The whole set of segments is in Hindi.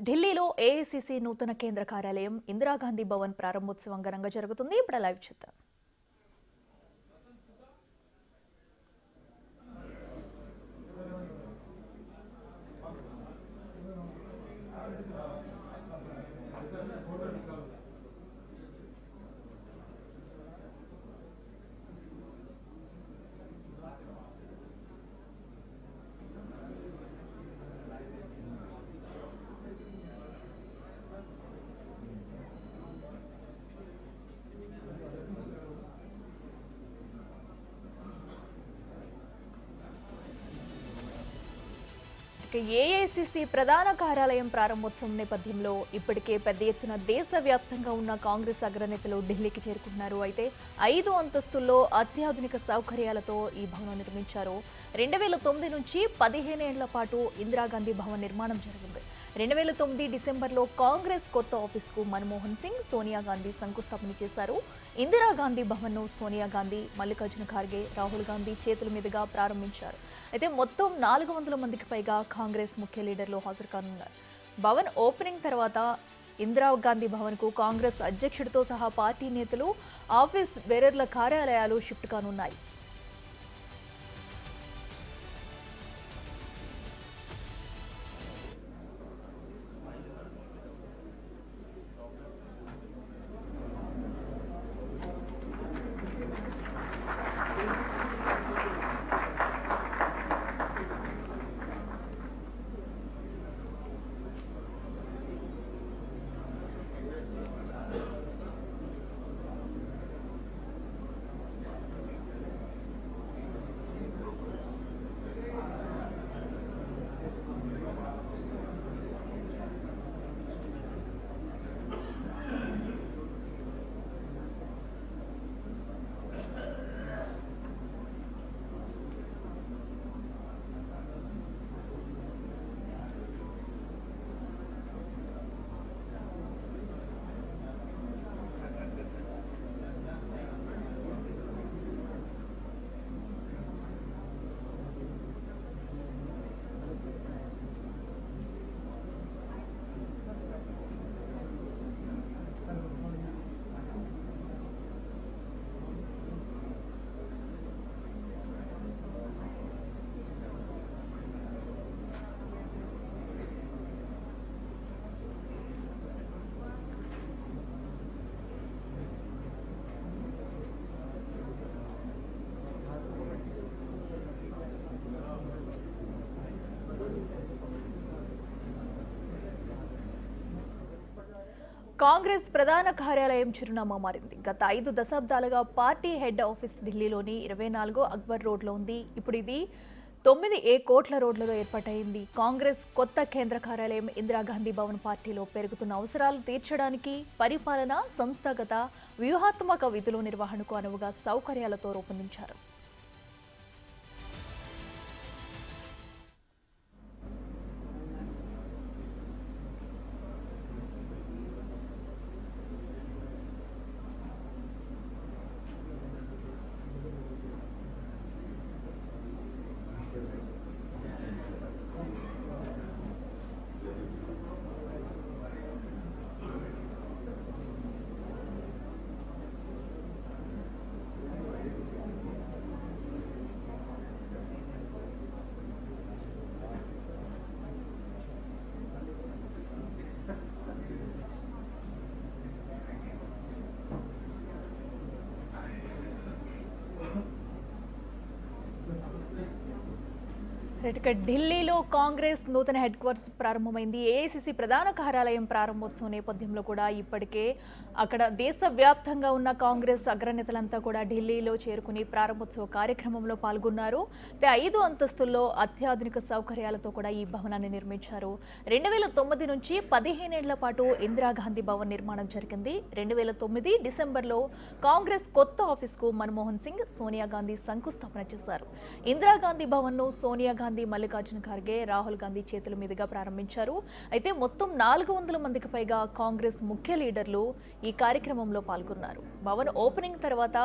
ఢిల్లీలో ఏఐసీసీ నూతన కేంద్ర కార్యాలయం ఇందిరాగాంధీ భవన్ ప్రారంభోత్సవం ఘనంగా జరుగుతుంది. ఇప్పుడు లైవ్ చూద్దాం. ఏఐసీసీ ప్రధాన కార్యాలయం ప్రారంభోత్సవం నేపథ్యంలో ఇప్పటికే పెద్ద ఎత్తున దేశవ్యాప్తంగా ఉన్న కాంగ్రెస్ అగ్రనేతలు ఢిల్లీకి చేరుకుంటున్నారు. అయితే 5 అంతస్తుల్లో అత్యాధునిక సౌకర్యాలతో ఈ భవనం నిర్మించారు. 2009 నుంచి 15 ఏళ్ల పాటు ఇందిరాగాంధీ భవన్ నిర్మాణం జరిగింది. 2009 డిసెంబర్లో కాంగ్రెస్ కొత్త ఆఫీస్కు మన్మోహన్ సింగ్, సోనియా గాంధీ శంకుస్థాపన చేశారు. ఇందిరాగాంధీ భవన్ను సోనియా గాంధీ, మల్లికార్జున ఖార్గే, రాహుల్ గాంధీ చేతుల మీదుగా ప్రారంభించారు. అయితే మొత్తం 400 మందికి పైగా కాంగ్రెస్ ముఖ్య లీడర్లు హాజరు కానున్నారు. భవన్ ఓపెనింగ్ తర్వాత ఇందిరాగాంధీ భవన్కు కాంగ్రెస్ అధ్యక్షుడితో సహా పార్టీ నేతలు, ఆఫీస్ బేరర్ల కార్యాలయాలు షిఫ్ట్ కానున్నాయి. కాంగ్రెస్ ప్రధాన కార్యాలయం చిరునామా మారింది. గత 5 దశాబ్దాలుగా పార్టీ హెడ్ ఆఫీస్ ఢిల్లీలోని 24 అక్బర్ రోడ్లో ఉంది. ఇప్పుడు ఇది 9A కోట్ల రోడ్లలో ఏర్పాటైంది. కాంగ్రెస్ కొత్త కేంద్ర కార్యాలయం ఇందిరాగాంధీ భవన్ పార్టీలో పెరుగుతున్న అవసరాలు తీర్చడానికి, పరిపాలన, సంస్థాగత, వ్యూహాత్మక విధుల నిర్వహణకు అనువుగా సౌకర్యాలతో రూపొందించారు. ఢిల్లీలో కాంగ్రెస్ నూతన హెడ్ క్వార్టర్స్ ప్రారంభమైంది. ఏఐసీసీ ప్రధాన కార్యాలయం ప్రారంభోత్సవం నేపథ్యంలో కూడా ఇప్పటికే అక్కడ దేశవ్యాప్తంగా ఉన్న కాంగ్రెస్ అగ్రనేతలంతా కూడా ఢిల్లీలో చేరుకుని ప్రారంభోత్సవ కార్యక్రమంలో పాల్గొన్నారు. 5 అంతస్తుల్లో అత్యాధునిక సౌకర్యాలతో కూడా ఈ భవనాన్ని నిర్మించారు. 2009 నుంచి 15 ఏళ్ల పాటు ఇందిరాగాంధీ భవన్ నిర్మాణం జరిగింది. 2009 డిసెంబర్లో కాంగ్రెస్ కొత్త ఆఫీస్కు మన్మోహన్ సింగ్, సోనియా గాంధీ శంకుస్థాపన చేశారు. ఇందిరాగాంధీ భవన్ను సోనియా గాంధీ, మల్లికార్జున ఖార్గే, రాహుల్ గాంధీ చేతుల మీదుగా ప్రారంభించారు. అయితే మొత్తం 400 మందికి పైగా కాంగ్రెస్ ముఖ్య లీడర్లు ఈ కార్యక్రమంలో పాల్గొన్నారు. భవన్ ఓపెనింగ్ తర్వాత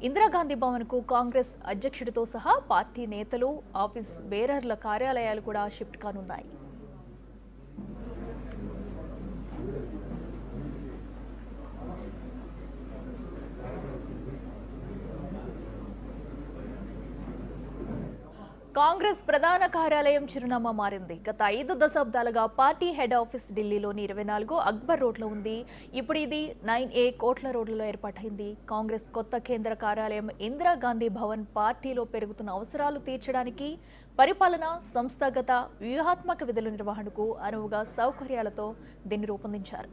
ఇందిరాగాంధీ భవన్కు కాంగ్రెస్ అధ్యక్షుడితో సహా పార్టీ నేతలు, ఆఫీస్ బేరర్ల కార్యాలయాలు కూడా షిఫ్ట్ కానున్నాయి. కాంగ్రెస్ ప్రధాన కార్యాలయం చిరునామా మారింది. గత 5 దశాబ్దాలుగా పార్టీ హెడ్ ఆఫీస్ ఢిల్లీలోని 24 అక్బర్ రోడ్లో ఉంది. ఇప్పుడు ఇది 9A కోట్ల రోడ్లలో ఏర్పాటైంది. కాంగ్రెస్ కొత్త కేంద్ర కార్యాలయం ఇందిరాగాంధీ భవన్ పార్టీలో పెరుగుతున్న అవసరాలు తీర్చడానికి, పరిపాలన, సంస్థాగత, వ్యూహాత్మక విధుల నిర్వహణకు అనువుగా సౌకర్యాలతో దీన్ని రూపొందించారు.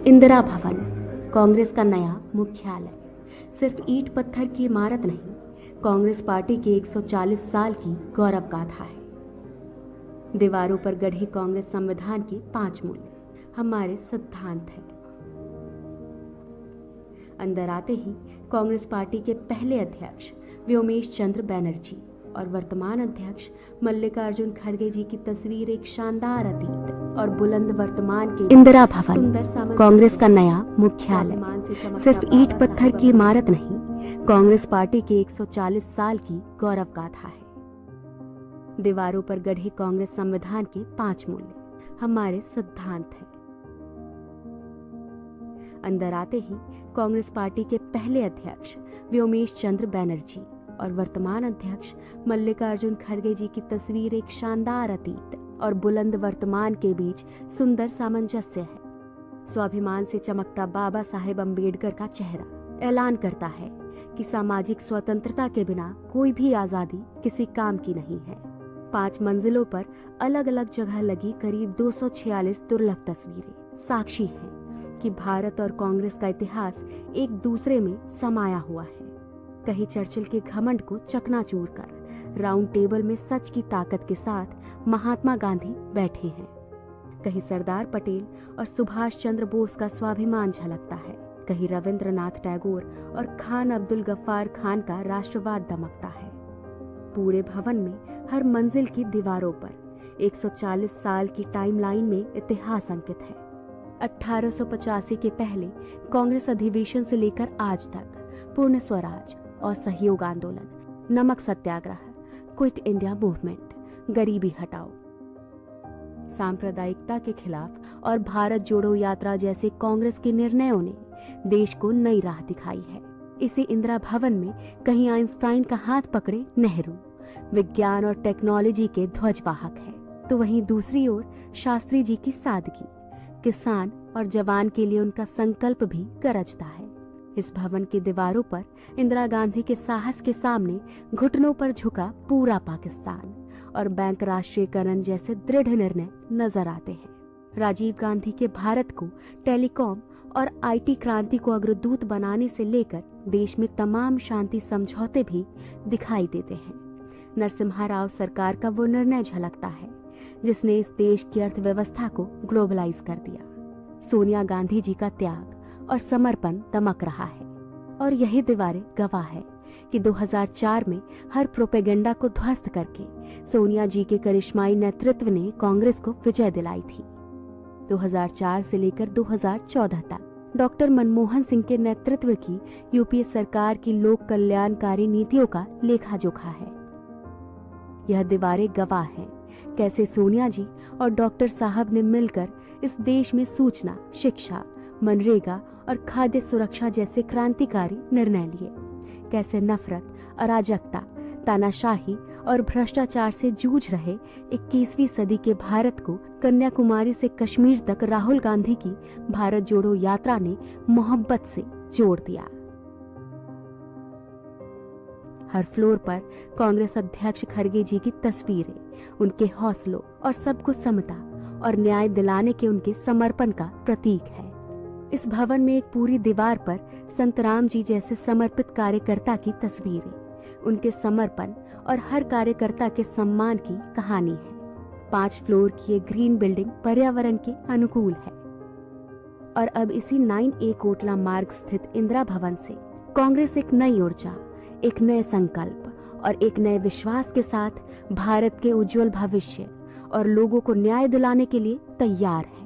इंदिरा भवन कांग्रेस का नया मुख्यालय सिर्फ ईंट पत्थर की इमारत नहीं, कांग्रेस पार्टी की 140 साल की गौरव गाथा है। दीवारों पर गढ़े कांग्रेस संविधान के 5 मूल्य हमारे सिद्धांत हैं। अंदर आते ही कांग्रेस पार्टी के पहले अध्यक्ष व्योमेश चंद्र बैनर्जी और वर्तमान अध्यक्ष मल्लिकार्जुन खड़गे जी की तस्वीर एक शानदार अतीत और बुलंद वर्तमान के इंदिरा भवन कांग्रेस का नया मुख्यालय सिर्फ ईंट पत्थर की इमारत नहीं, कांग्रेस पार्टी के 140 साल की गौरव गाथा है। दीवारों पर गढ़े कांग्रेस संविधान के 5 मूल्य हमारे सिद्धांत हैं। अंदर आते ही कांग्रेस पार्टी के पहले अध्यक्ष व्योमेश चंद्र बैनर्जी और वर्तमान अध्यक्ष मल्लिकार्जुन खड़गे जी की तस्वीर एक शानदार अतीत और बुलंद वर्तमान के बीच सुंदर सामंजस्य है। स्वाभिमान से चमकता बाबा साहेब अम्बेडकर का चेहरा ऐलान करता है कि सामाजिक स्वतंत्रता के बिना कोई भी आजादी किसी काम की नहीं है। 5 मंजिलों पर अलग अलग जगह लगी करीब 246 दुर्लभ तस्वीरें साक्षी हैं कि भारत और कांग्रेस का इतिहास एक दूसरे में समाया हुआ है। कहीं चर्चिल के घमंड को चकनाचूर कर राउंड टेबल में सच की ताकत के साथ महात्मा गांधी बैठे हैं, कहीं सरदार पटेल और सुभाष चंद्र बोस का स्वाभिमान झलकता है, कहीं रविंद्रनाथ टैगोर और खान अब्दुल गफ्फार खान का राष्ट्रवाद दमकता है। पूरे भवन में हर मंजिल की दीवारों पर 140 साल की टाइमलाइन में इतिहास अंकित है। 1885 के पहले कांग्रेस अधिवेशन से लेकर आज तक पूर्ण स्वराज और सहयोग आंदोलन, नमक सत्याग्रह, क्विट इंडिया मूवमेंट, गरीबी हटाओ, सांप्रदायिकता के खिलाफ और भारत जोड़ो यात्रा जैसे कांग्रेस के निर्णयों ने देश को नई राह दिखाई है। इसी इंदिरा भवन में कहीं आइंस्टाइन का हाथ पकड़े नेहरू विज्ञान और टेक्नोलॉजी के ध्वजवाहक है, तो वहीं दूसरी ओर शास्त्री जी की सादगी, किसान और जवान के लिए उनका संकल्प भी गरजता है। इस भवन की दीवारों पर इंदिरा गांधी के साहस के सामने घुटनों पर झुका पूरा पाकिस्तान और बैंक राष्ट्रीयकरण जैसे दृढ़ निर्णय नजर आते हैं। राजीव गांधी के भारत को टेलीकॉम और आईटी क्रांति को अग्रदूत बनाने से लेकर देश में तमाम शांति समझौते भी दिखाई देते हैं। नरसिम्हा राव सरकार का वो निर्णय झलकता है जिसने इस देश की अर्थव्यवस्था को ग्लोबलाइज कर दिया। सोनिया गांधी जी का त्याग और समर्पण दमक रहा है और यही दीवारें गवाह है कि 2004 में हर प्रोपेगेंडा को ध्वस्त करके सोनिया जी के करिश्माई नेतृत्व ने कांग्रेस को विजय दिलाई थी। 2004 से लेकर 2014 तक डॉक्टर मनमोहन सिंह के नेतृत्व की यूपीए सरकार की लोक कल्याणकारी नीतियों का लेखा जोखा है। यह दीवारें गवाह हैं कैसे सोनिया जी और डॉक्टर साहब ने मिलकर इस देश में सूचना, शिक्षा, मनरेगा और खाद्य सुरक्षा जैसे क्रांतिकारी निर्णय लिए, कैसे नफरत, अराजकता, तानाशाही और भ्रष्टाचार से जूझ रहे 21वीं सदी के भारत को कन्याकुमारी से कश्मीर तक राहुल गांधी की भारत जोड़ो यात्रा ने मोहब्बत से जोड़ दिया। हर फ्लोर पर कांग्रेस अध्यक्ष खड़गे जी की तस्वीरें उनके हौसलों और सबको समता और न्याय दिलाने के उनके समर्पण का प्रतीक है। इस भवन में एक पूरी दीवार पर संत राम जी जैसे समर्पित कार्यकर्ता की तस्वीरें, उनके समर्पण और हर कार्यकर्ता के सम्मान की कहानी है। 5 फ्लोर की ये ग्रीन बिल्डिंग पर्यावरण के अनुकूल है और अब इसी 9A कोटला मार्ग स्थित इंदिरा भवन से कांग्रेस एक नई ऊर्जा, एक नए संकल्प और एक नए विश्वास के साथ भारत के उज्जवल भविष्य और लोगों को न्याय दिलाने के लिए तैयार है।